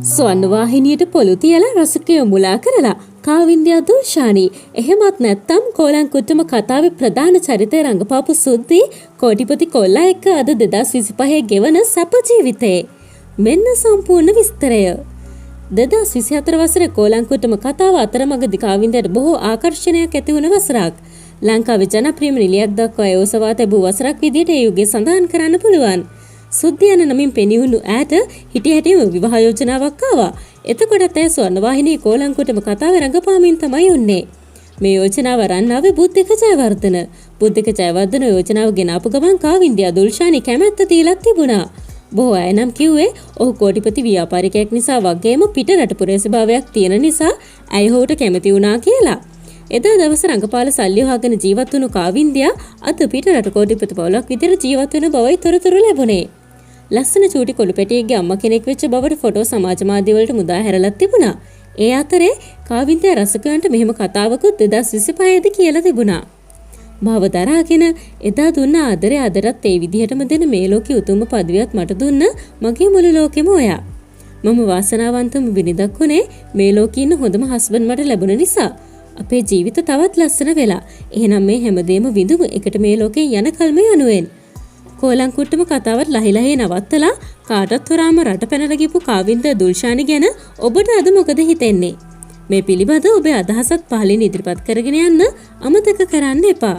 ස්වර්ණවාහිනියට පොළු තියලා රසිකයෝ මුලා කරලා කාවින්ද්‍යා දුල්ෂානි එහෙමත් නැත්නම් කෝලංකුට්ටම කතාවේ ප්‍රධාන චරිතය රඟපාපු සුද්දී කෝටිපති කොල්ලා එක්ක අද 2025 ගෙවන සැප ජීවිතේ මෙන්න සම්පූර්ණ විස්තරය. 2024 වසරේ කෝලංකුට්ටම කතාව අතරමඟදී කාවින්ද්‍යාට බොහෝ ආකර්ෂණයක් ඇති වුණ වසරක්. ලංකාවේ ජනප්‍රියම නිලියක් දක්වා යොසවා තිබූ වසරක් විදිහට ඒ යුගය සඳහන් කරන්න පුළුවන්. සුද්දී යන නමින් පෙනිවුණු ඈට හිටි හැටිම විවාහ යෝජනාවක් ආවා. එතකොටත් ඇය ස්වර්ණවාහිනියේ කෝලංකුටම කතාවේ රඟපාමින් තමයි උන්නේ. මේ යෝජනාව රන් ආවේ බුද්ධික ජයවර්ධන. බුද්ධික ජයවර්ධන යෝජනාව ගෙනාපු ගමන් කාවින්ද්‍යා දුල්ෂානි කැමැත්ත දීලා තිබුණා. බොහෝ අය නම් කිව්වේ ඔහු කෝටිපති ව්‍යාපාරිකයෙක් නිසා වගේම පිට රට පුරවැසිභාවයක් තියෙන නිසා ඇය ඔහුට කැමති වුණා කියලා. එදා දවස රංගපාල සල්ලි හොයාගෙන ජීවත් වුණු කාවින්ද්‍යා අද පිට රට කෝටිපති පවුලක් විතර ජීවත් වෙන බවයි තොරතුරු ලැබුණේ. ලස්සන චූටි කොළු පැටියෙක්ගේ අම්මා කෙනෙක් වෙච්ච බවට ෆොටෝ සමාජ මාධ්‍ය වලට මුදා හැරලා තිබුණා. ඒ අතරේ කාවින්ද්‍යා රසිකයන්ට මෙහෙම කතාවකුත් 2025 දී කියලා තිබුණා. මාව දරාගෙන එදා දුන්න ආදරේ අදටත් ඒ විදිහටම දෙන මේ ලෝකේ උතුම්ම පදවියත් මට දුන්න මගේ මුළු ලෝකෙම ඔයා. මම වාසනාවන්තම බිරිඳක් උනේ මේ ලෝකේ ඉන්න හොඳම හස්බන්ඩ් මට ලැබුණ නිසා. අපේ ජීවිත තවත් ලස්සන වෙලා. එහෙනම් මේ හැමදේම විඳමු එකට මේ ලෝකේ යන කල්ම යනුවෙන්. කෝලංකුට්ටම කතාවත් ලහිලහේ නවත්තලා කාටත් හොරාම රට පැනලා ගිහපු කාවින්ද්‍යා දුල්ෂානි ගැන ඔබට අද මොකද හිතෙන්නේ? මේ පිළිබඳව ඔබේ අදහසත් පහලින් ඉදිරිපත් කරගෙන යන්න අමතක කරන්න එපා.